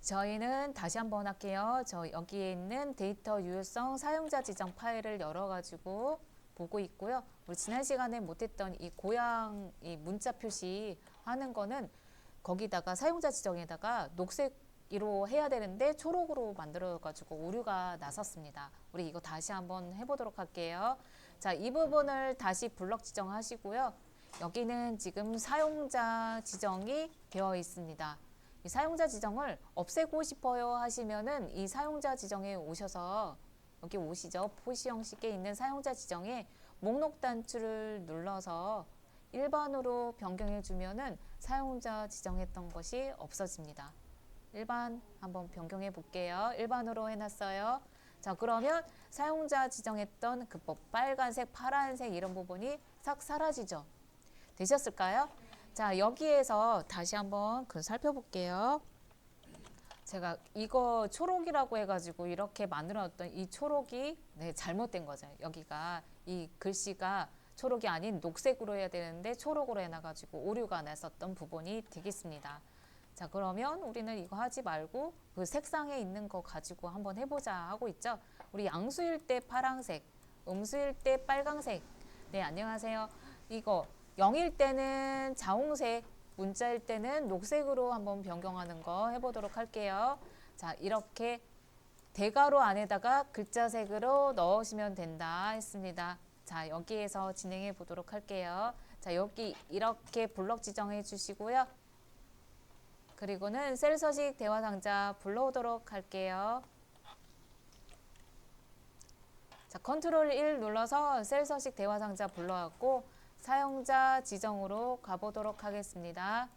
저희는 다시 한번 할게요. 저 여기에 있는 데이터 유효성 사용자 지정 파일을 열어가지고 보고 있고요. 우리 지난 시간에 못했던 이 고양 이 문자 표시 하는 거는 거기다가 사용자 지정에다가 녹색으로 해야 되는데 초록으로 만들어가지고 오류가 났었습니다. 우리 이거 다시 한번 해보도록 할게요. 자, 이 부분을 다시 블럭 지정하시고요. 여기는 지금 사용자 지정이 되어 있습니다. 이 사용자 지정을 없애고 싶어요 하시면은 이 사용자 지정에 오셔서 여기 오시죠. 표시 형식에 있는 사용자 지정에 목록 단추를 눌러서 일반으로 변경해 주면은 사용자 지정했던 것이 없어집니다. 일반 한번 변경해 볼게요. 일반으로 해놨어요. 자, 그러면 사용자 지정했던 그 빨간색, 파란색 이런 부분이 싹 사라지죠. 되셨을까요? 자, 여기에서 다시 한번 살펴볼게요. 제가 이거 초록이라고 해가지고 이렇게 만들어놨던 이 초록이 잘못된 거죠. 여기가 이 글씨가 초록이 아닌 녹색으로 해야 되는데 초록으로 해놔가지고 오류가 났었던 부분이 되겠습니다. 자, 그러면 우리는 이거 하지 말고 그 색상에 있는 거 가지고 한번 해보자 하고 있죠. 우리 양수일 때 파란색, 음수일 때 빨강색. 네, 안녕하세요. 이거 0일 때는 자홍색, 문자일 때는 녹색으로 한번 변경하는 거 해보도록 할게요. 자, 이렇게 대괄호 안에다가 글자색으로 넣으시면 된다 했습니다. 자, 여기에서 진행해 보도록 할게요. 자, 여기 이렇게 블럭 지정해 주시고요. 그리고는 셀 서식 대화 상자 불러오도록 할게요. 자, 컨트롤 1 눌러서 셀 서식 대화 상자 불러왔고 사용자 지정으로 가보도록 하겠습니다.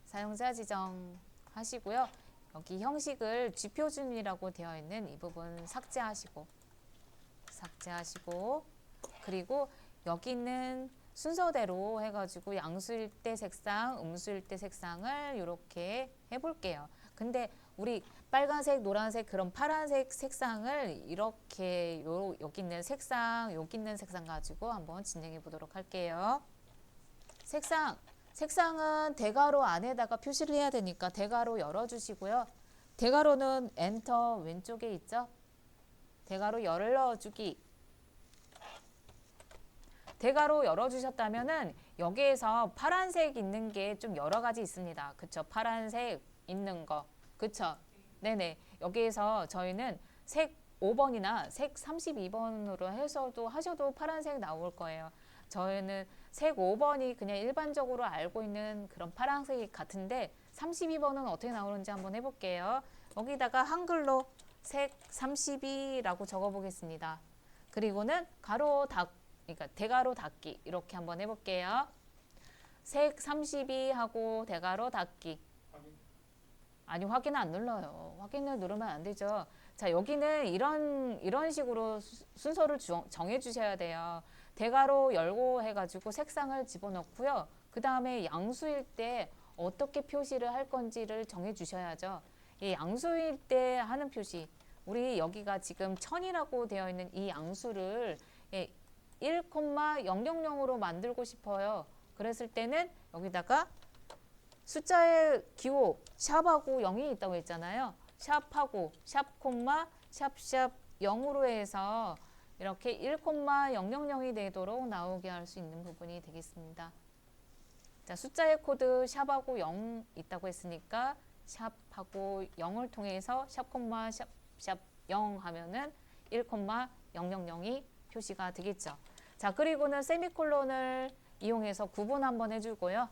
사용자 지정 하시고요. 여기 형식을 쥐표준이라고 되어 있는 이 부분 삭제하시고 그리고 여기 있는 순서대로 해가지고 양수일 때 색상, 음수일 때 색상을 이렇게 해볼게요. 근데 우리 빨간색, 노란색, 그런 파란색 색상을 이렇게 여기 있는 색상, 여기 있는 색상 가지고 한번 진행해 보도록 할게요. 색상은 대괄호 안에다가 표시를 해야 되니까 대괄호 열어주시고요. 대괄호는 엔터 왼쪽에 있죠? 대괄호 열어주기. 대괄호 열어주셨다면은 여기에서 파란색 있는 게 좀 여러 가지 있습니다. 그쵸? 파란색 있는 거. 그쵸? 네네. 여기에서 저희는 색 5번이나 색 32번으로 해서도 하셔도 파란색 나올 거예요. 저희는 색 5번이 그냥 일반적으로 알고 있는 그런 파란색 같은데 32번은 어떻게 나오는지 한번 해볼게요. 여기다가 한글로 색 32라고 적어 보겠습니다. 그리고는 가로 닫 그러니까 대괄호 닫기 이렇게 한번 해볼게요. 색 32 하고 대괄호 닫기. 아니, 확인은 안 눌러요. 확인을 누르면 안 되죠. 자, 여기는 이런 식으로 순서를 정해 주셔야 돼요. 대괄호 열고 해가지고 색상을 집어넣고요. 그 다음에 양수일 때 어떻게 표시를 할 건지를 정해 주셔야죠. 이 양수일 때 하는 표시, 우리 여기가 지금 1000이라고 되어 있는 이 양수를 1,000으로 만들고 싶어요. 그랬을 때는 여기다가 숫자의 기호 샵하고 0이 있다고 했잖아요. 샵하고 샵 콤마 샵샵 0으로 해서 이렇게 1,000이 되도록 나오게 할 수 있는 부분이 되겠습니다. 자, 숫자의 코드 샵하고 0 있다고 했으니까 샵하고 0을 통해서 샵 콤마 샵샵 0 하면은 1,000이 표시가 되겠죠. 자, 그리고는 세미콜론을 이용해서 구분 한번 해주고요.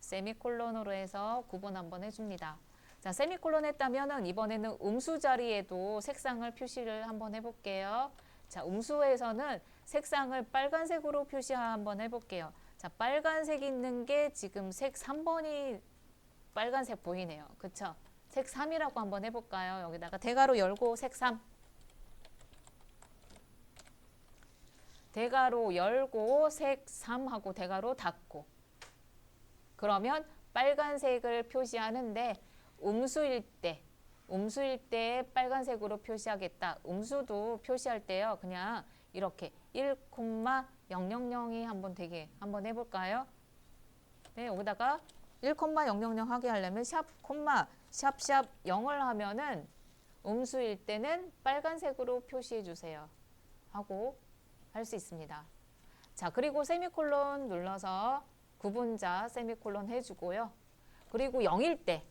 세미콜론으로 해서 구분 한번 해줍니다. 자, 세미콜론 했다면은 이번에는 음수 자리에도 색상을 표시를 한번 해볼게요. 자, 음수에서는 색상을 빨간색으로 표시 한번 해볼게요. 자, 빨간색 있는 게 지금 색 3번이 빨간색 보이네요. 그쵸? 색 3이라고 한번 해볼까요? 여기다가 대괄호 열고 색 3. 대괄호 열고 색 3하고 대괄호 닫고. 그러면 빨간색을 표시하는데 음수일 때 빨간색으로 표시하겠다. 음수도 표시할 때요. 그냥 이렇게 1,000이 한번 되게 한번 해볼까요? 네, 여기다가 1,000 하게 하려면 샵, 콤마, 샵샵 0을 하면은 음수일 때는 빨간색으로 표시해 주세요. 하고 할 수 있습니다. 자, 그리고 세미콜론 눌러서 구분자 세미콜론 해주고요. 그리고 0일 때,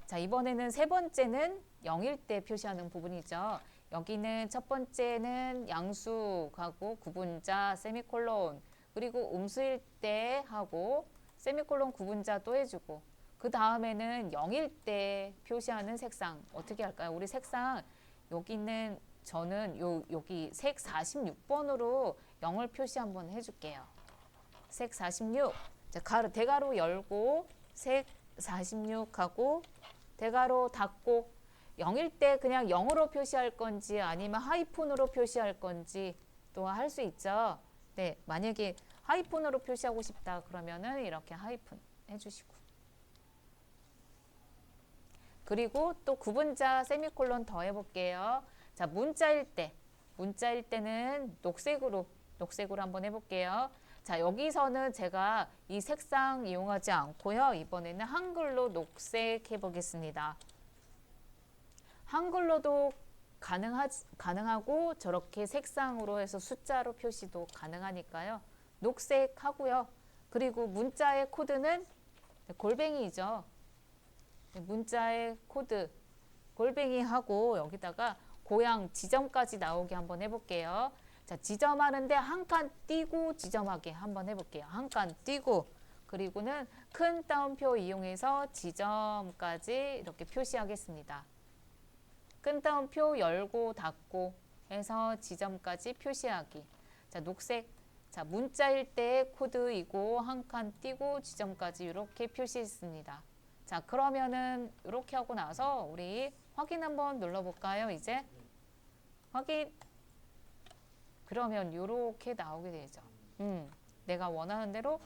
자, 이번에는 세 번째는 0일 때 표시하는 부분이죠. 여기는 첫 번째는 양수하고 구분자 세미콜론, 그리고 음수일 때 하고 세미콜론 구분자 또 해주고, 그 다음에는 0일 때 표시하는 색상 어떻게 할까요? 우리 색상 여기는 저는 여기 색 46번으로 0을 표시 한번 해줄게요. 색 46. 자, 대가로 열고 색 46하고 대가로 닫고 0일 때 그냥 0으로 표시할 건지 아니면 하이픈으로 표시할 건지 또 할 수 있죠. 네, 만약에 하이픈으로 표시하고 싶다 그러면은 이렇게 하이픈 해주시고, 그리고 또 구분자 세미콜론 더 해볼게요. 자, 문자일 때는 녹색으로 한번 해볼게요. 자, 여기서는 제가 이 색상 이용하지 않고요. 이번에는 한글로 녹색 해보겠습니다. 한글로도 가능하고 저렇게 색상으로 해서 숫자로 표시도 가능하니까요. 녹색 하고요. 그리고 문자의 코드는 골뱅이죠. 문자의 코드 골뱅이 하고 여기다가 고향 지점까지 나오게 한번 해볼게요. 자, 지점하는데 한 칸 띄고 지점하게 한번 해볼게요. 한 칸 띄고, 그리고는 큰 따옴표 이용해서 지점까지 이렇게 표시하겠습니다. 큰 따옴표 열고 닫고 해서 지점까지 표시하기. 자, 녹색. 자, 문자일 때 코드이고 한 칸 띄고 지점까지 이렇게 표시했습니다. 자, 그러면은 이렇게 하고 나서 우리 확인 한번 눌러볼까요? 이제 확인. 그러면 이렇게 나오게 되죠. 내가 원하는 대로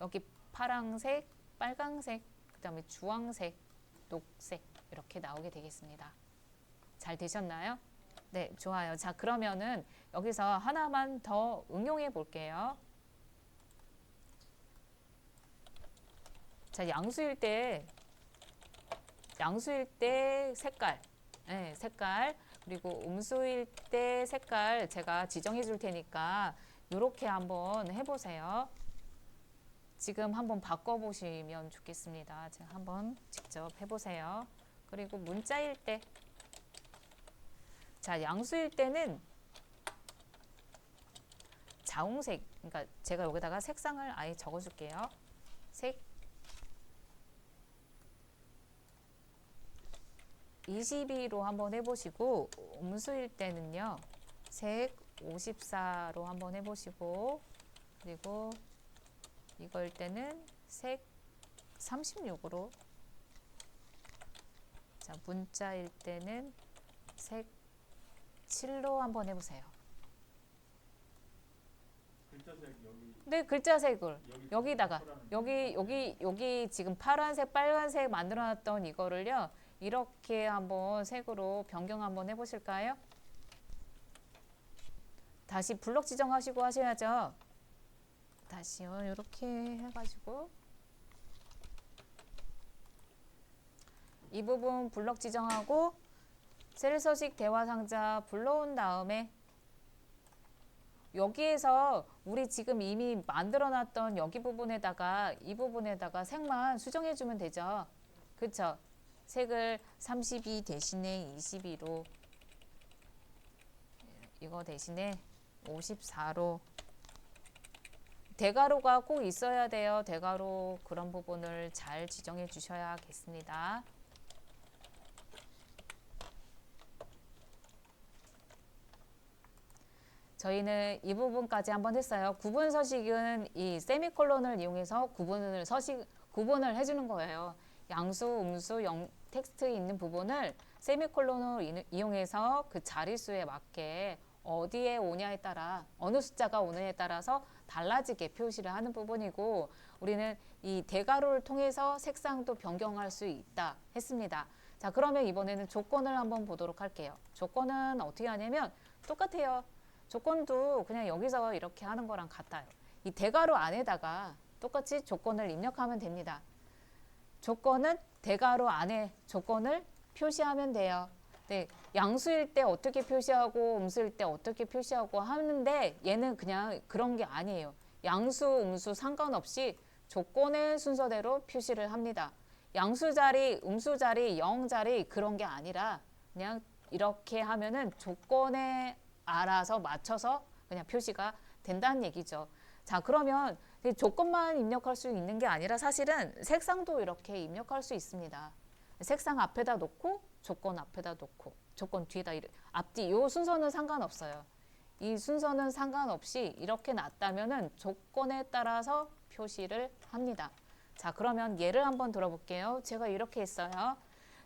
여기 파랑색, 빨강색, 그 다음에 주황색, 녹색 이렇게 나오게 되겠습니다. 잘 되셨나요? 네, 좋아요. 자, 그러면은 여기서 하나만 더 응용해 볼게요. 자, 양수일 때 색깔, 네, 색깔, 그리고 음수일 때 색깔 제가 지정해 줄 테니까 이렇게 한번 해보세요. 지금 한번 바꿔보시면 좋겠습니다. 제가 한번 직접 해보세요. 그리고 문자일 때, 자, 양수일 때는 자홍색, 그러니까 제가 여기다가 색상을 아예 적어줄게요. 색 22로 한번 해보시고, 음수일 때는요, 색 54로 한번 해보시고, 그리고 이거일 때는 색 36으로, 자, 문자일 때는 색 7로 한번 해보세요. 글자색 여기. 네, 글자색을 여기다가 여기 지금 파란색, 빨간색 만들어놨던 이거를요, 이렇게 한번 색으로 변경 한번 해보실까요? 다시 블럭 지정하시고 하셔야죠. 다시요, 이렇게 해가지고 이 부분 블럭 지정하고 셀 서식 대화 상자 불러온 다음에 여기에서 우리 지금 이미 만들어놨던 여기 부분에다가 이 부분에다가 색만 수정해주면 되죠. 그쵸? 색을 32 대신에 22로, 이거 대신에 54로, 대괄호가 꼭 있어야 돼요. 대괄호 그런 부분을 잘 지정해 주셔야겠습니다. 저희는 이 부분까지 한번 했어요. 구분 서식은 이 세미콜론을 이용해서 구분을 해주는 거예요. 양수, 음수, 텍스트에 있는 부분을 세미콜론을 이용해서 그 자릿수에 맞게 어디에 오냐에 따라, 어느 숫자가 오느냐에 따라서 달라지게 표시를 하는 부분이고, 우리는 이 대괄호를 통해서 색상도 변경할 수 있다 했습니다. 자, 그러면 이번에는 조건을 한번 보도록 할게요. 조건은 어떻게 하냐면 똑같아요. 조건도 그냥 여기서 이렇게 하는 거랑 같아요. 이 대괄호 안에다가 똑같이 조건을 입력하면 됩니다. 조건은 대괄호 안에 조건을 표시하면 돼요. 네, 양수일 때 어떻게 표시하고 음수일 때 어떻게 표시하고 하는데 얘는 그냥 그런 게 아니에요. 양수, 음수 상관없이 조건의 순서대로 표시를 합니다. 양수 자리, 음수 자리, 영 자리 그런 게 아니라 그냥 이렇게 하면은 조건에 알아서 맞춰서 그냥 표시가 된다는 얘기죠. 자, 그러면 조건만 입력할 수 있는 게 아니라 사실은 색상도 이렇게 입력할 수 있습니다. 색상 앞에다 놓고 조건 앞에다 놓고 조건 뒤에다 앞뒤 요 순서는 상관없어요. 이 순서는 상관없이 이렇게 놨다면은 조건에 따라서 표시를 합니다. 자, 그러면 예를 한번 들어볼게요. 제가 이렇게 했어요.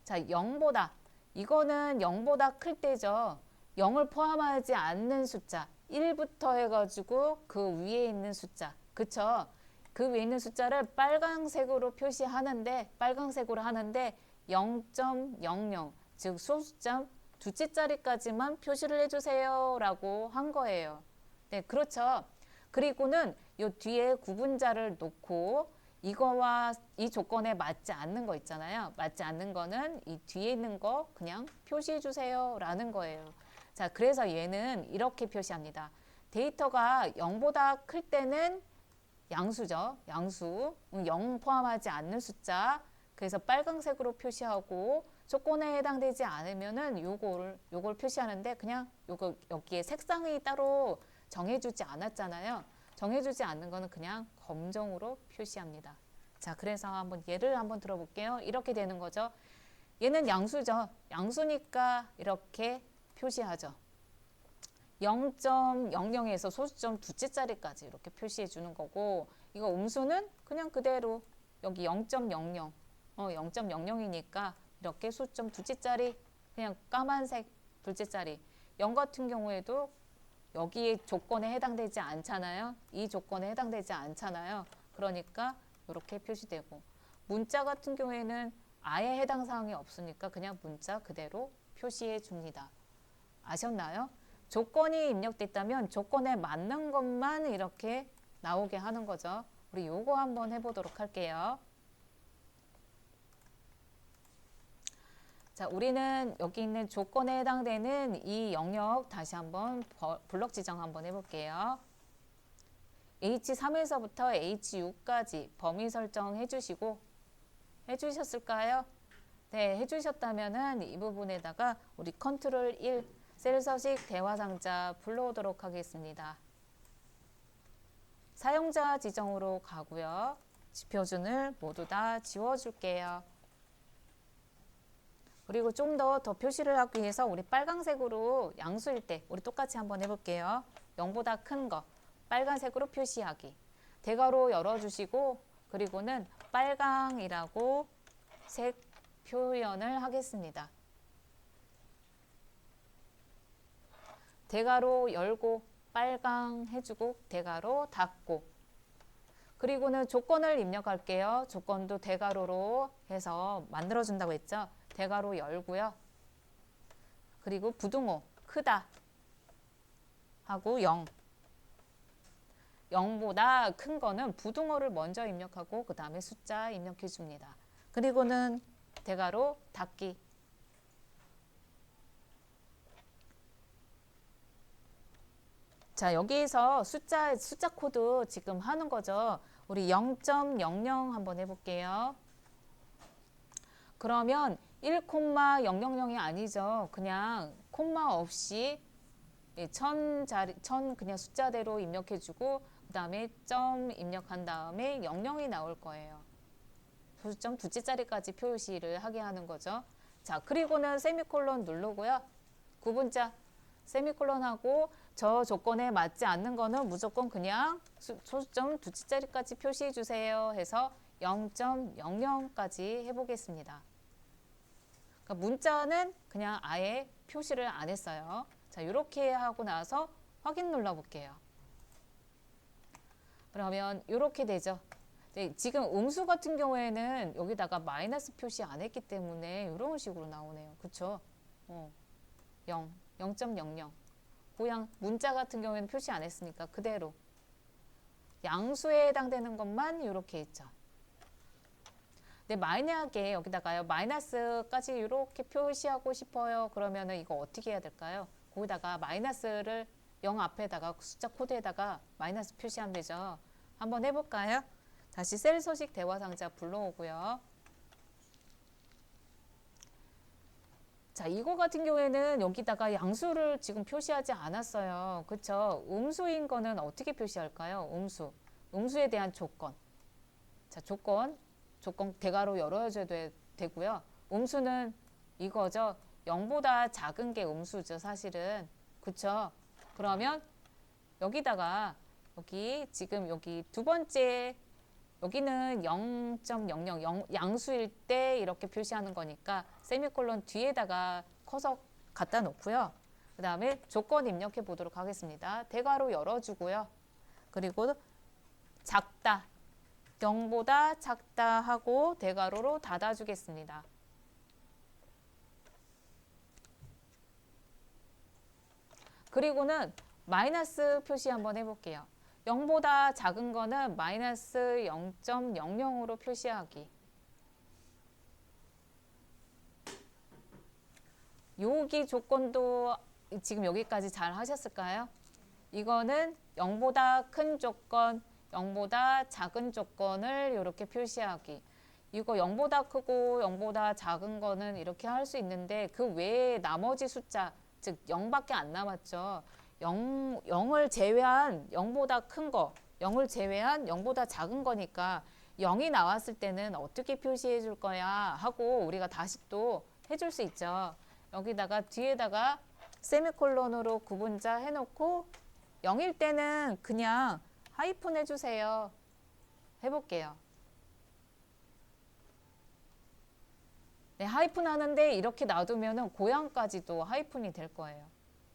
자, 0보다 이거는 0보다 클 때죠. 0을 포함하지 않는 숫자 1부터 해가지고 그 위에 있는 숫자 그쵸? 그 위에 있는 숫자를 빨강색으로 표시하는데 빨강색으로 하는데 0.00 즉 소수점 두째 자리까지만 표시를 해주세요 라고 한 거예요. 네, 그렇죠. 그리고는 요 뒤에 구분자를 놓고 이거와 이 조건에 맞지 않는 거 있잖아요. 맞지 않는 거는 이 뒤에 있는 거 그냥 표시해 주세요 라는 거예요. 자, 그래서 얘는 이렇게 표시합니다. 데이터가 0보다 클 때는 양수죠. 양수. 0 포함하지 않는 숫자. 그래서 빨강색으로 표시하고 조건에 해당되지 않으면은 요걸 표시하는데 그냥 요거 여기에 색상이 따로 정해주지 않았잖아요. 정해주지 않는 거는 그냥 검정으로 표시합니다. 자, 그래서 한번 예를 한번 들어볼게요. 이렇게 되는 거죠. 얘는 양수죠. 양수니까 이렇게 표시하죠. 0.00에서 소수점 두째 자리까지 이렇게 표시해 주는 거고 이거 음수는 그냥 그대로 여기 0.00 0.00이니까 이렇게 소수점 두째 자리 그냥 까만색 둘째 자리 0 같은 경우에도 여기에 조건에 해당되지 않잖아요. 이 조건에 해당되지 않잖아요. 그러니까 이렇게 표시되고 문자 같은 경우에는 아예 해당 사항이 없으니까 그냥 문자 그대로 표시해 줍니다. 아셨나요? 조건이 입력됐다면 조건에 맞는 것만 이렇게 나오게 하는 거죠. 우리 요거 한번 해보도록 할게요. 자, 우리는 여기 있는 조건에 해당되는 이 영역 다시 한번 블럭 지정 한번 해볼게요. H3에서부터 H6까지 범위 설정해 주시고 해주셨을까요? 네, 해주셨다면은 이 부분에다가 우리 컨트롤 1 셀 서식 대화 상자 불러오도록 하겠습니다. 사용자 지정으로 가고요. 지표준을 모두 다 지워줄게요. 그리고 좀 더 표시를 하기 위해서 우리 빨강색으로 양수일 때 우리 똑같이 한번 해볼게요. 0보다 큰 거 빨간색으로 표시하기. 대괄호 열어주시고 그리고는 빨강이라고 색 표현을 하겠습니다. 대괄호 열고 빨강 해주고 대괄호 닫고 그리고는 조건을 입력할게요. 조건도 대괄호로 해서 만들어준다고 했죠. 대괄호 열고요. 그리고 부등호 크다 하고 0 0보다 큰 거는 부등호를 먼저 입력하고 그 다음에 숫자 입력해 줍니다. 그리고는 대괄호 닫기 자, 여기에서 숫자 코드 지금 하는 거죠. 우리 0.00 한번 해볼게요. 그러면 1,000이 아니죠. 그냥 콤마 없이 1000 그냥 숫자대로 입력해주고 그 다음에 점 입력한 다음에 00이 나올 거예요. 소수점 두째 자리까지 표시를 하게 하는 거죠. 자, 그리고는 세미콜론 누르고요. 구분자 세미콜론하고 저 조건에 맞지 않는 거는 무조건 그냥 소수점 두째 자리까지 표시해 주세요 해서 0.00까지 해보겠습니다. 그러니까 문자는 그냥 아예 표시를 안 했어요. 자, 이렇게 하고 나서 확인 눌러볼게요. 그러면 이렇게 되죠. 네, 지금 음수 같은 경우에는 여기다가 마이너스 표시 안 했기 때문에 이런 식으로 나오네요. 그쵸? 0, 0.00. 고양 문자 같은 경우에는 표시 안 했으니까 그대로. 양수에 해당되는 것만 이렇게 있죠. 근데 만약에 여기다가요 마이너스까지 이렇게 표시하고 싶어요. 그러면은 이거 어떻게 해야 될까요? 거기다가 마이너스를 0 앞에다가 숫자 코드에다가 마이너스 표시하면 되죠. 한번 해볼까요? 다시 셀 서식 대화 상자 불러오고요. 자, 이거 같은 경우에는 여기다가 양수를 지금 표시하지 않았어요. 그쵸? 음수인 거는 어떻게 표시할까요? 음수에 대한 조건. 자, 조건 대괄호 열어줘야 되고요. 음수는 이거죠. 0보다 작은 게 음수죠, 사실은. 그쵸? 그러면 여기다가 지금 여기 두 번째 여기는 0.00 양수일 때 이렇게 표시하는 거니까 세미콜론 뒤에다가 커서 갖다 놓고요. 그 다음에 조건 입력해 보도록 하겠습니다. 대괄호 열어주고요. 그리고 작다, 0보다 작다 하고 대괄호로 닫아주겠습니다. 그리고는 마이너스 표시 한번 해볼게요. 0보다 작은 거는 마이너스 0.00으로 표시하기. 여기 조건도 지금 여기까지 잘 하셨을까요? 이거는 0보다 큰 조건, 0보다 작은 조건을 이렇게 표시하기. 이거 0보다 크고 0보다 작은 거는 이렇게 할 수 있는데 그 외에 나머지 숫자, 즉 0밖에 안 남았죠. 0을 제외한 0보다 큰 거, 0을 제외한 0보다 작은 거니까 0이 나왔을 때는 어떻게 표시해 줄 거야 하고 우리가 다시 또 해줄 수 있죠. 여기다가 뒤에다가 세미콜론으로 구분자 해놓고 0일 때는 그냥 하이픈 해주세요. 해볼게요. 네, 하이픈 하는데 이렇게 놔두면은 고양까지도 하이픈이 될 거예요.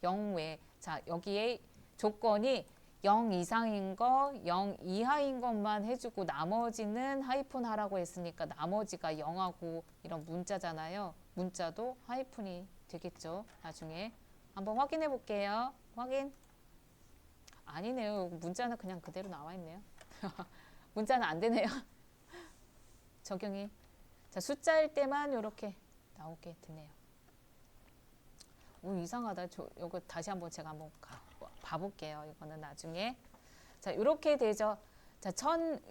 0 외에. 자, 여기에 조건이 0 이상인 거, 0 이하인 것만 해주고 나머지는 하이픈 하라고 했으니까 나머지가 0하고 이런 문자잖아요. 문자도 하이픈이 되겠죠. 나중에 한번 확인해 볼게요. 확인. 아니네요. 문자는 그냥 그대로 나와 있네요. 문자는 안 되네요. 적용이. 자, 숫자일 때만 이렇게 나오게 되네요. 오, 이상하다. 이거 다시 한번 제가 한번 봐볼게요. 이거는 나중에. 자, 이렇게 되죠. 자,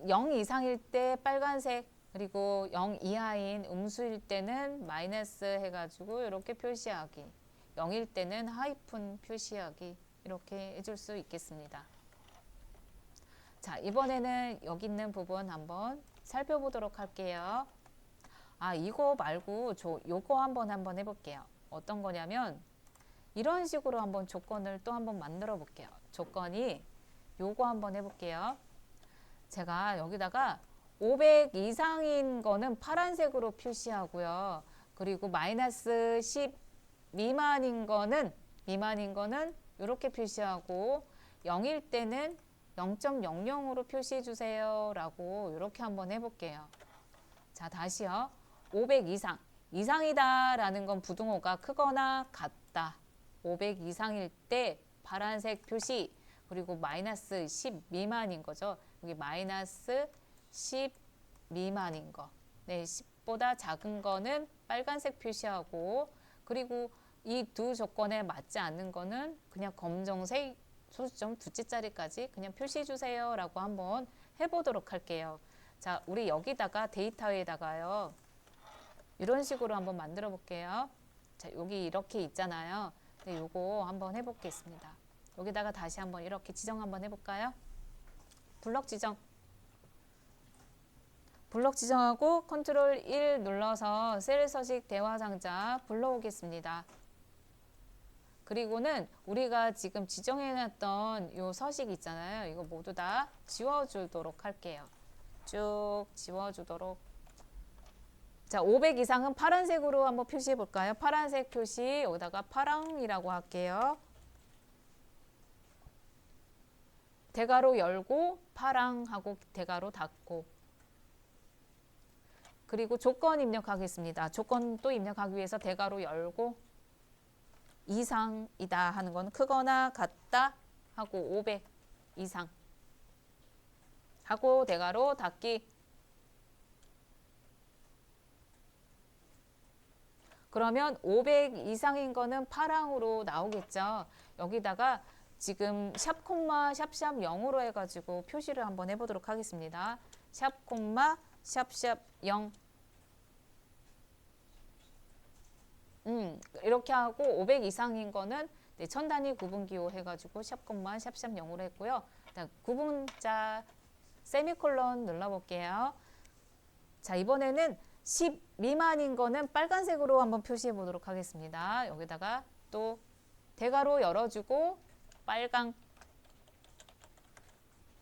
0 이상일 때 빨간색, 그리고 0 이하인 음수일 때는 마이너스 해가지고 이렇게 표시하기. 0일 때는 하이픈 표시하기. 이렇게 해줄 수 있겠습니다. 자, 이번에는 여기 있는 부분 한번 살펴보도록 할게요. 아, 이거 말고 요거 한번 해볼게요. 어떤 거냐면 이런 식으로 한번 조건을 또 한번 만들어 볼게요. 조건이 요거 한번 해볼게요. 제가 여기다가 500 이상인 거는 파란색으로 표시하고요. 그리고 마이너스 10 미만인 거는 이렇게 표시하고 0일 때는 0.00으로 표시해 주세요 라고 이렇게 한번 해볼게요. 자, 다시요. 500 이상이다 라는 건 부등호가 크거나 같다. 500 이상일 때 파란색 표시, 그리고 마이너스 10 미만인 거죠. 여기 마이너스 10 미만인 거. 네, 10보다 작은 거는 빨간색 표시하고, 그리고 이 두 조건에 맞지 않는 거는 그냥 검정색 소수점 두째 자리까지 그냥 표시해 주세요 라고 한번 해보도록 할게요. 자, 우리 여기다가 데이터에다가요. 이런 식으로 한번 만들어 볼게요. 자, 여기 이렇게 있잖아요. 네, 요거 한번 해보겠습니다. 여기다가 다시 한번 이렇게 지정 한번 해볼까요? 블럭 지정하고 컨트롤 1 눌러서 셀 서식 대화 상자 불러오겠습니다. 그리고는 우리가 지금 지정해놨던 요 서식 있잖아요. 이거 모두 다 지워주도록 할게요. 쭉 지워주도록. 자, 500 이상은 파란색으로 한번 표시해 볼까요? 파란색 표시, 여기다가 파랑이라고 할게요. 대괄호 열고 파랑하고 대괄호 닫고. 그리고 조건 입력하겠습니다. 조건 또 입력하기 위해서 대괄호 열고 이상이다 하는 건 크거나 같다 하고 500 이상 하고 대괄호 닫기. 그러면 500 이상인 거는 파랑으로 나오겠죠. 여기다가 지금 샵 콤마 샵샵 0으로 해가지고 표시를 한번 해보도록 하겠습니다. 샵 콤마 샵샵 0 이렇게 하고 500 이상인 거는 네, 천 단위 구분기호 해가지고 샵 콤마 샵샵 0으로 했고요. 구분자 세미콜론 눌러볼게요. 자, 이번에는 10 미만인 거는 빨간색으로 한번 표시해 보도록 하겠습니다. 여기다가 또 대괄호 열어주고 빨강,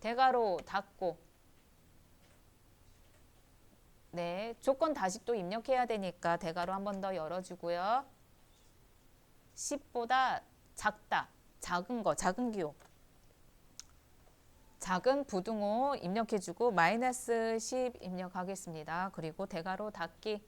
대괄호 닫고, 네, 조건 다시 또 입력해야 되니까 대괄호 한 번 더 열어주고요. 10보다 작다, 작은 거, 작은 기호, 작은 부등호 입력해주고 마이너스 10 입력하겠습니다. 그리고 대괄호 닫기.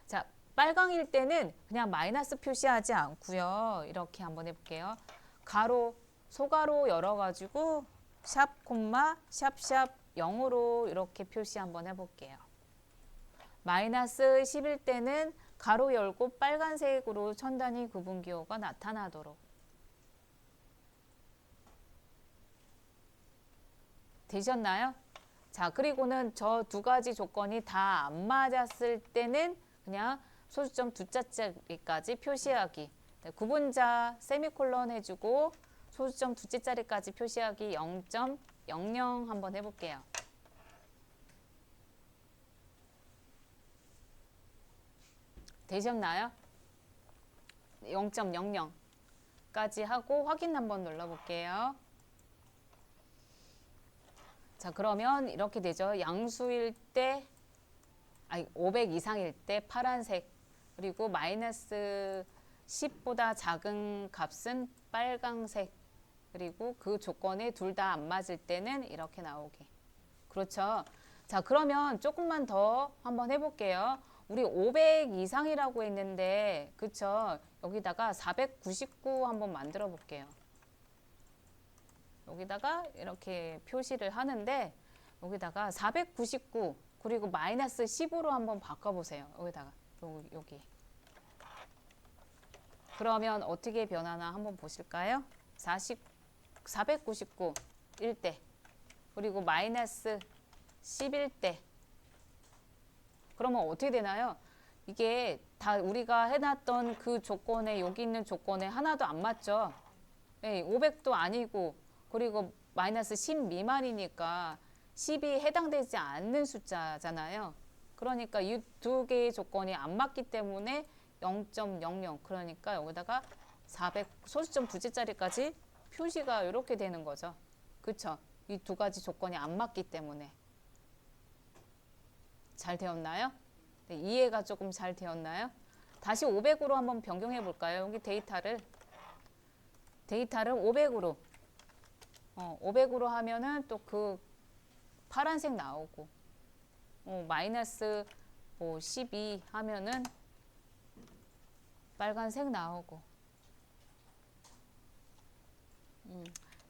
자, 빨강일 때는 그냥 마이너스 표시하지 않고요. 이렇게 한번 해볼게요. 가로, 소가로 열어가지고 샵 콤마 샵샵 0으로 이렇게 표시 한번 해볼게요. 마이너스 10일 때는 가로 열고 빨간색으로 천 단위 구분기호가 나타나도록. 되셨나요? 자, 그리고는 저 두 가지 조건이 다 안 맞았을 때는 그냥 소수점 두 자짜리까지 표시하기. 네, 구분자 세미콜론 해주고 소수점 두째 자리까지 표시하기 0.00 한번 해볼게요. 되셨나요? 0.00까지 하고 확인 한번 눌러볼게요. 자, 그러면 이렇게 되죠. 양수일 때, 500 이상일 때 파란색, 그리고 마이너스 10보다 작은 값은 빨강색, 그리고 그 조건에 둘 다 안 맞을 때는 이렇게 나오게. 그렇죠. 자, 그러면 조금만 더 한번 해볼게요. 우리 500 이상이라고 했는데, 그쵸? 여기다가 499 한번 만들어 볼게요. 여기다가 이렇게 표시를 하는데, 여기다가 499 그리고 마이너스 10으로 한번 바꿔보세요. 여기다가 여기. 그러면 어떻게 변하나 한번 보실까요? 499 1대 그리고 마이너스 11대. 그러면 어떻게 되나요? 이게 다 우리가 해놨던 그 조건에, 여기 있는 조건에 하나도 안 맞죠? 네, 500도 아니고, 그리고 마이너스 10 미만이니까 10이 해당되지 않는 숫자잖아요. 그러니까 이 두 개의 조건이 안 맞기 때문에 0.00, 그러니까 여기다가 400 소수점 두째짜리까지 표시가 이렇게 되는 거죠. 그쵸? 이 두 가지 조건이 안 맞기 때문에. 잘 되었나요? 네, 이해가 조금 잘 되었나요? 다시 500으로 한번 변경해 볼까요? 여기 데이터를 500으로 500으로 하면은 또 그 파란색 나오고, 마이너스 12 하면은 빨간색 나오고,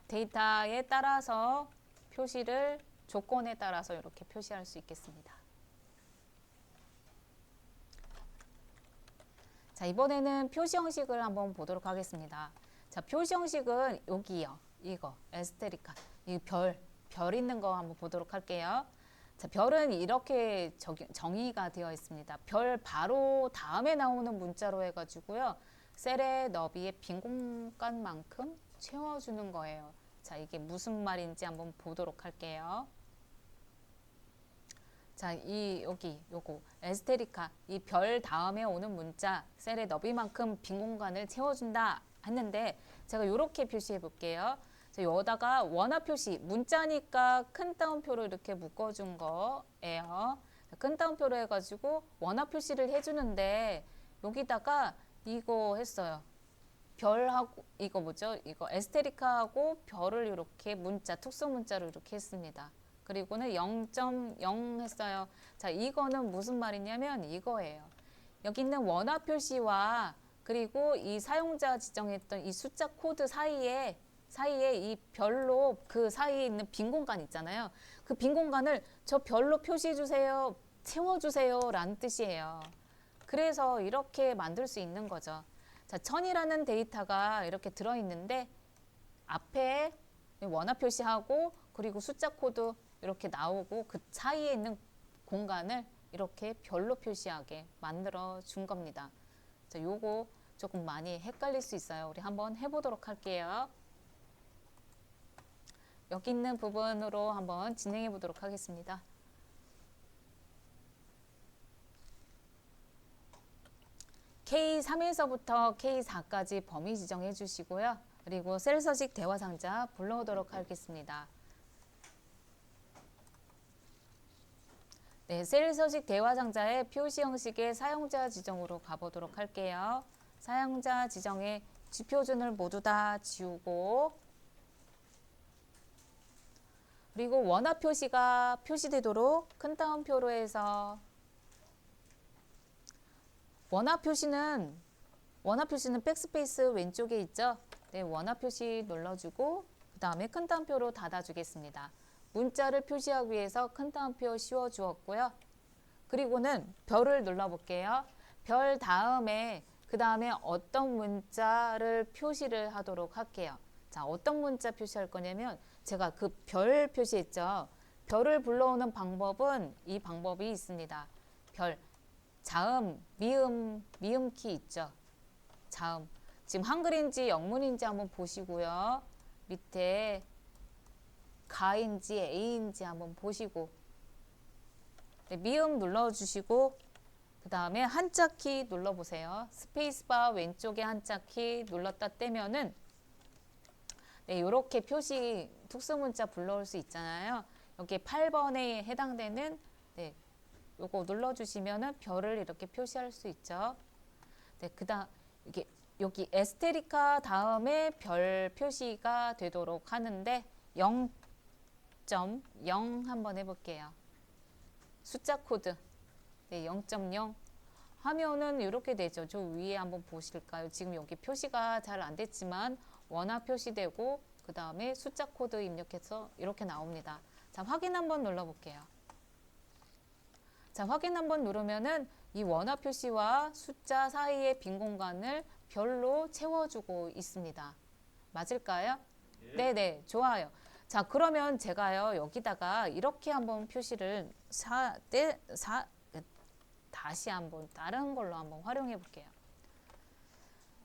데이터에 따라서 표시를, 조건에 따라서 이렇게 표시할 수 있겠습니다. 자, 이번에는 표시 형식을 한번 보도록 하겠습니다. 자, 표시 형식은 여기요. 이거 에스테리카, 이 별 있는 거 한번 보도록 할게요. 자, 별은 이렇게 정의가 되어 있습니다. 별 바로 다음에 나오는 문자로 해가지고요. 셀의 너비의 빈 공간만큼 채워주는 거예요. 자, 이게 무슨 말인지 한번 보도록 할게요. 자, 요거 에스테리카, 이 별 다음에 오는 문자 셀의 너비만큼 빈 공간을 채워준다 했는데, 제가 이렇게 표시해 볼게요. 자, 여기다가 원화 표시, 문자니까 큰 따옴표로 이렇게 묶어준 거예요. 큰 따옴표로 해가지고 원화 표시를 해주는데, 여기다가 이거 했어요. 별하고 이거 뭐죠? 이거 에스테리카하고 별을 이렇게 문자, 특수 문자로 이렇게 했습니다. 그리고는 0.0 했어요. 자, 이거는 무슨 말이냐면 이거예요. 여기 있는 원화 표시와 그리고 이 사용자 지정했던 이 숫자 코드 사이에 이 별로 그 사이에 있는 빈 공간 있잖아요. 그 빈 공간을 저 별로 표시해 주세요. 채워주세요 라는 뜻이에요. 그래서 이렇게 만들 수 있는 거죠. 자, 1000이라는 데이터가 이렇게 들어있는데 앞에 원화 표시하고 그리고 숫자 코드 이렇게 나오고 그 사이에 있는 공간을 이렇게 별로 표시하게 만들어 준 겁니다. 자, 요거 조금 많이 헷갈릴 수 있어요. 우리 한번 해보도록 할게요. 여기 있는 부분으로 한번 진행해 보도록 하겠습니다. K3에서부터 K4까지 범위 지정해 주시고요. 그리고 셀 서식 대화 상자 불러오도록 하겠습니다. 네, 셀 서식 대화 상자의 표시 형식의 사용자 지정으로 가보도록 할게요. 사용자 지정의 지표준을 모두 다 지우고 그리고 원화 표시가 표시되도록 큰 따옴표로 해서 원화 표시는 백스페이스 왼쪽에 있죠. 네, 원화 표시 눌러주고 그 다음에 큰 따옴표로 닫아주겠습니다. 문자를 표시하기 위해서 큰 따옴표 씌워주었고요. 그리고는 별을 눌러볼게요. 별 다음에 그 다음에 어떤 문자를 표시를 하도록 할게요. 자, 어떤 문자 표시할 거냐면 제가 그 별 표시했죠. 별을 불러오는 방법은 이 방법이 있습니다. 별, 자음, 미음 키 있죠. 자음. 지금 한글인지 영문인지 한번 보시고요. 밑에 가인지 A인지 한번 보시고 네, 미음 눌러주시고 그 다음에 한자 키 눌러보세요. 스페이스바 왼쪽에 한자 키 눌렀다 떼면은 네, 이렇게 표시 특수문자 불러올 수 있잖아요. 여기 8번에 해당되는 네, 요거 눌러주시면은 별을 이렇게 표시할 수 있죠. 네, 그다음 이게 여기 에스테리카 다음에 별 표시가 되도록 하는데 0.0 한번 해볼게요. 숫자 코드 네, 0.0 하면은 이렇게 되죠. 저 위에 한번 보실까요? 지금 여기 표시가 잘 안 됐지만 원화 표시되고 그 다음에 숫자 코드 입력해서 이렇게 나옵니다. 자, 확인 한번 눌러볼게요. 자, 확인 한번 누르면은 이 원화 표시와 숫자 사이의 빈 공간을 별로 채워주고 있습니다. 맞을까요? 예. 네네, 좋아요. 자, 그러면 제가요 여기다가 이렇게 한번 표시를 다시 한번 다른 걸로 한번 활용해 볼게요.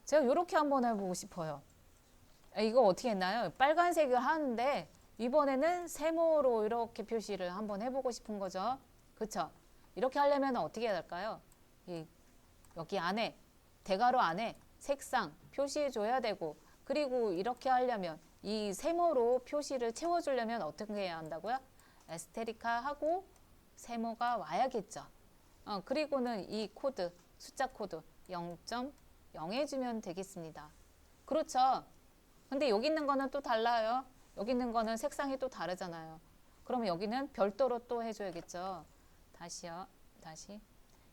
제가 이렇게 한번 해보고 싶어요. 이거 어떻게 했나요? 빨간색을 하는데 이번에는 세모로 이렇게 표시를 한번 해보고 싶은 거죠. 그쵸? 이렇게 하려면 어떻게 해야 될까요? 여기 안에 대괄호 안에 색상 표시해 줘야 되고 그리고 이렇게 하려면 이 세모로 표시를 채워주려면 어떻게 해야 한다고요? 에스테리카 하고 세모가 와야겠죠. 그리고는 이 코드 숫자 코드 0.0 해주면 되겠습니다. 그렇죠? 근데 여기 있는 거는 또 달라요. 여기 있는 거는 색상이 또 다르잖아요. 그러면 여기는 별도로 또 해줘야겠죠. 다시요. 다시.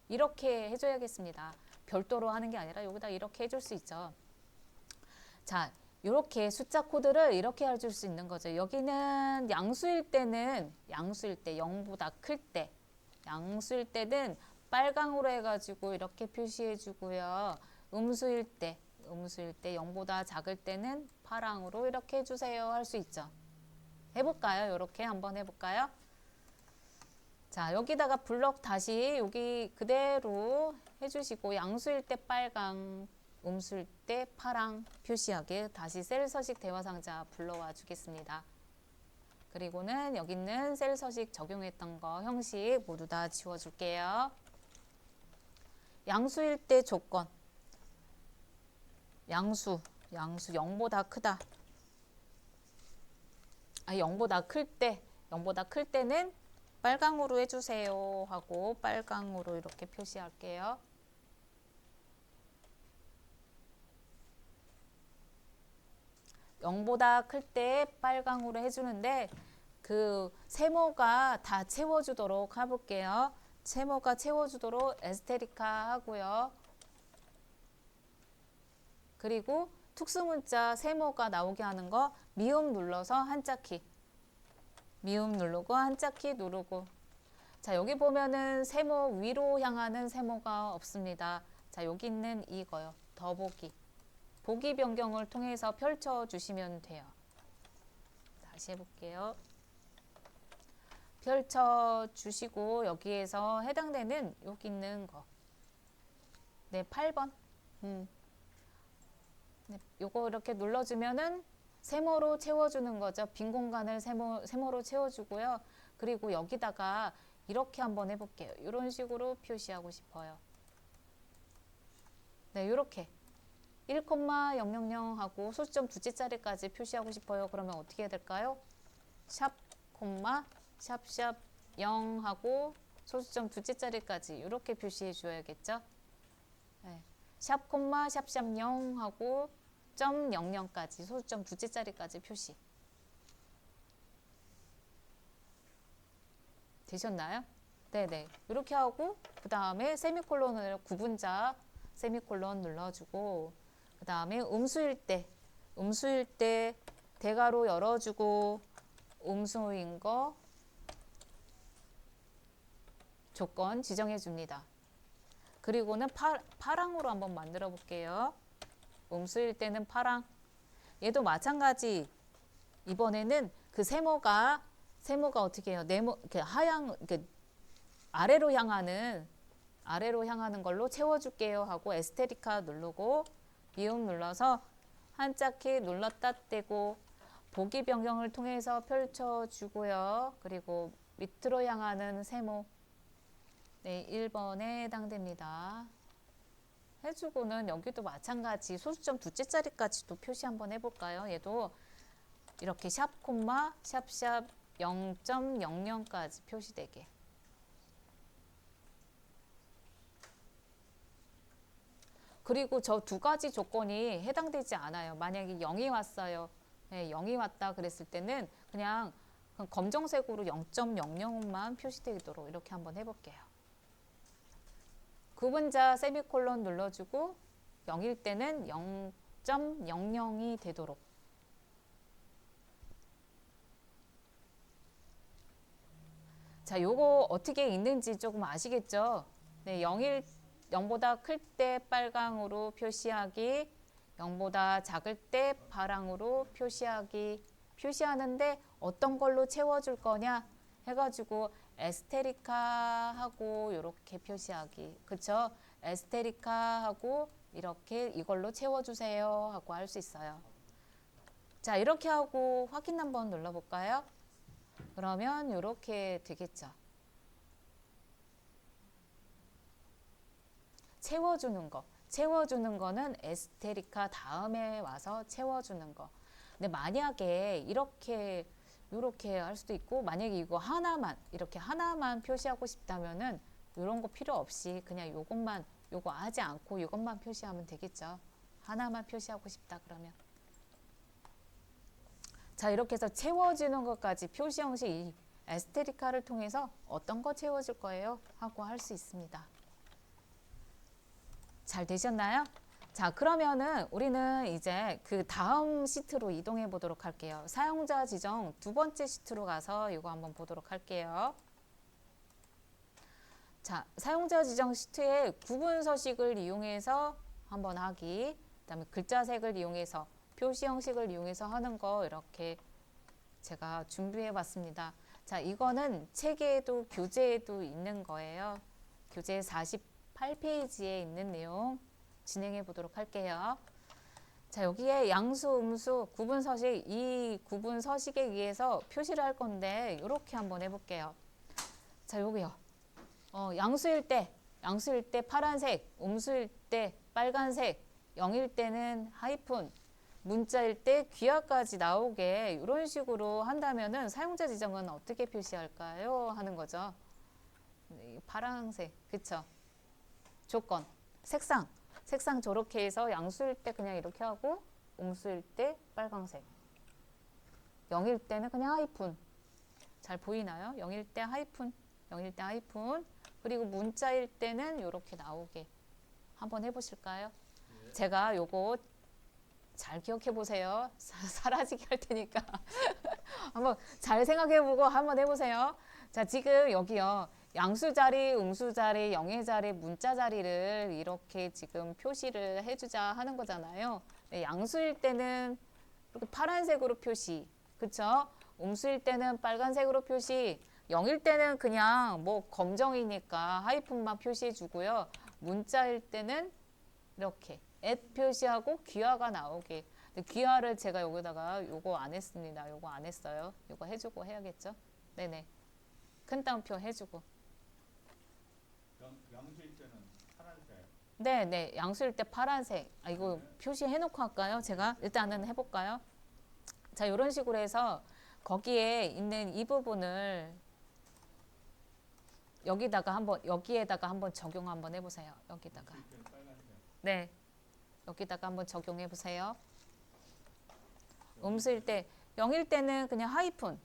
이렇게 해줘야겠습니다. 별도로 하는 게 아니라 여기다 이렇게 해줄 수 있죠. 자, 이렇게 숫자 코드를 이렇게 해줄 수 있는 거죠. 여기는 양수일 때는 양수일 때 0보다 클 때 양수일 때는 빨강으로 해가지고 이렇게 표시해 주고요. 음수일 때 0보다 작을 때는 파랑으로 이렇게 해주세요 할 수 있죠. 해볼까요? 이렇게 한번 해볼까요? 자, 여기다가 블럭 다시 여기 그대로 해주시고 양수일 때 빨강, 음수일 때 파랑 표시하게 다시 셀 서식 대화 상자 불러와 주겠습니다. 그리고는 여기 있는 셀 서식 적용했던 거 형식 모두 다 지워줄게요. 양수일 때 조건 양수 0보다 크다. 0보다 클 때는 빨강으로 해주세요 하고 빨강으로 이렇게 표시할게요. (0보다) 클 때 빨강으로 해주는데 그 세모가 다 채워주도록 해볼게요. 세모가 채워주도록 에스테리카 하고요. 그리고 특수문자 세모가 나오게 하는 거 미음 눌러서 한자키 미음 누르고 한자키 누르고 자, 여기 보면은 세모 위로 향하는 세모가 없습니다. 자, 여기 있는 이거요. 더보기. 보기 변경을 통해서 펼쳐 주시면 돼요. 다시 해볼게요. 펼쳐 주시고 여기에서 해당되는 여기 있는 거. 네, 8번. 네, 요거 이렇게 눌러주면은 세모로 채워주는 거죠. 빈 공간을 세모로 채워주고요. 그리고 여기다가 이렇게 한번 해볼게요. 이런 식으로 표시하고 싶어요. 네, 이렇게 1,000 하고 소수점 두째짜리까지 표시하고 싶어요. 그러면 어떻게 해야 될까요? 샵, 콤마, 샵샵 0 하고 소수점 두째짜리까지 이렇게 표시해 줘야겠죠. 네. 샵, 콤마, 샵샵 0 하고 점 00까지 소수점 두째짜리까지 표시. 되셨나요? 네네. 이렇게 하고 그 다음에 세미콜론을 구분자 세미콜론 눌러주고 그 다음에 음수일 때 대괄호 열어주고 음수인 거 조건 지정해 줍니다. 그리고는 파랑으로 한번 만들어 볼게요. 음수일 때는 파랑. 얘도 마찬가지. 이번에는 그 세모가 어떻게 해요? 이렇게 이렇게 아래로 향하는 걸로 채워줄게요 하고 에스테리카 누르고 미음 눌러서 한짝키 눌렀다 떼고 보기 변경을 통해서 펼쳐주고요. 그리고 밑으로 향하는 세모. 네, 1번에 해당됩니다. 해주고는 여기도 마찬가지 소수점 두째짜리까지도 표시 한번 해볼까요? 얘도 이렇게 샵, 콤마, 샵샵 0.00까지 표시되게. 그리고 저 두 가지 조건이 해당되지 않아요. 만약에 0이 왔어요. 네, 0이 왔다 그랬을 때는 그냥 검정색으로 0.00만 표시되도록 이렇게 한번 해볼게요. 구분자 세미콜론 눌러주고 0일 때는 0.00이 되도록. 자, 요거 어떻게 읽는지 조금 아시겠죠? 네, 0보다 클 때 빨강으로 표시하기, 0보다 작을 때 파랑으로 표시하기. 표시하는데 어떤 걸로 채워줄 거냐 해가지고 에스테리카하고 이렇게 표시하기. 그쵸? 에스테리카하고 이렇게 이걸로 채워주세요 하고 할 수 있어요. 자, 이렇게 하고 확인 한번 눌러볼까요? 그러면 이렇게 되겠죠. 채워주는 거는 에스테리카 다음에 와서 채워주는 거. 근데 만약에 이렇게 할 수도 있고, 만약에 이거 이렇게 하나만 표시하고 싶다면은 이런 거 필요 없이 그냥 요거 하지 않고 이것만 표시하면 되겠죠. 하나만 표시하고 싶다 그러면. 자, 이렇게 해서 채워지는 것까지 표시 형식 이 에스테리카를 통해서 어떤 거 채워줄 거예요? 하고 할 수 있습니다. 잘 되셨나요? 자, 그러면은 우리는 이제 그 다음 시트로 이동해 보도록 할게요. 사용자 지정 두 번째 시트로 가서 이거 한번 보도록 할게요. 자, 사용자 지정 시트에 구분 서식을 이용해서 한번 하기, 그다음에 글자색을 이용해서 표시 형식을 이용해서 하는 거 이렇게 제가 준비해 봤습니다. 자, 이거는 책에도 교재에도 있는 거예요. 교재 48페이지에 있는 내용 진행해 보도록 할게요. 자, 여기에 양수, 음수, 구분 서식, 이 구분 서식에 의해서 표시를 할 건데 이렇게 한번 해볼게요. 자, 여기요. 양수일 때 파란색, 음수일 때 빨간색, 0일 때는 하이픈, 문자일 때 귀하까지 나오게 이런 식으로 한다면은 사용자 지정은 어떻게 표시할까요? 하는 거죠. 파란색, 그쵸? 조건, 색상 저렇게 해서 양수일 때 그냥 이렇게 하고 음수일 때 빨강색, 0일 때는 그냥 하이픈. 잘 보이나요? 0일 때 하이픈, 그리고 문자일 때는 이렇게 나오게 한번 해보실까요? 제가 요거 잘 기억해 보세요. 사라지게 할 테니까 한번 잘 생각해 보고 한번 해보세요. 자, 지금 여기요. 양수 자리, 음수 자리, 영의 자리, 문자 자리를 이렇게 지금 표시를 해주자 하는 거잖아요. 네, 양수일 때는 이렇게 파란색으로 표시, 그쵸? 음수일 때는 빨간색으로 표시, 영일 때는 그냥 뭐 검정이니까 하이픈만 표시해 주고요. 문자일 때는 이렇게 at 표시하고 귀화가 나오게. 근데 귀화를 제가 여기다가 요거 안 했습니다. 요거 안 했어요. 요거 해주고 해야겠죠? 네네. 큰 따옴표 해주고. 양수일 때는 파란색. 네네. 양수일 때 파란색. 아, 이거 표시해놓고 할까요? 제가 일단은 해볼까요? 자, 이런 식으로 해서 거기에 있는 이 부분을 여기다가 한번 적용 한번 해보세요. 여기다가. 양수일 때는 빨간색. 네. 여기다가 한번 적용해 보세요. 음수일 때, 영일 때는 그냥 하이픈.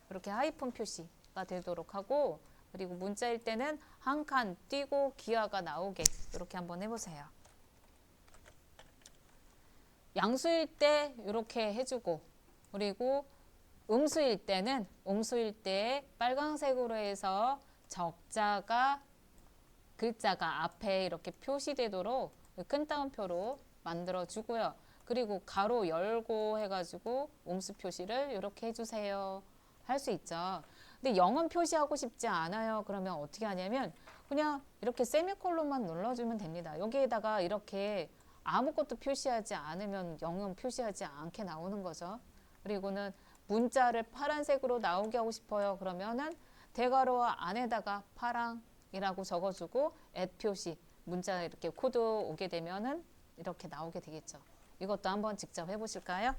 이렇게 하이픈 표시가 되도록 하고, 그리고 문자일 때는 한 칸 띄고 기하가 나오게 이렇게 한번 해보세요. 양수일 때 이렇게 해주고, 그리고 음수일 때 빨강색으로 해서 적자가 글자가 앞에 이렇게 표시되도록 큰 따옴표로 만들어 주고요. 그리고 가로 열고 해가지고 음수 표시를 이렇게 해주세요. 할 수 있죠. 근데 영은 표시하고 싶지 않아요. 그러면 어떻게 하냐면 그냥 이렇게 세미콜론만 눌러주면 됩니다. 여기에다가 이렇게 아무것도 표시하지 않으면 영은 표시하지 않게 나오는 거죠. 그리고는 문자를 파란색으로 나오게 하고 싶어요. 그러면은 대괄호 안에다가 파랑이라고 적어주고 at 표시 문자 이렇게 코드 오게 되면은 이렇게 나오게 되겠죠. 이것도 한번 직접 해보실까요?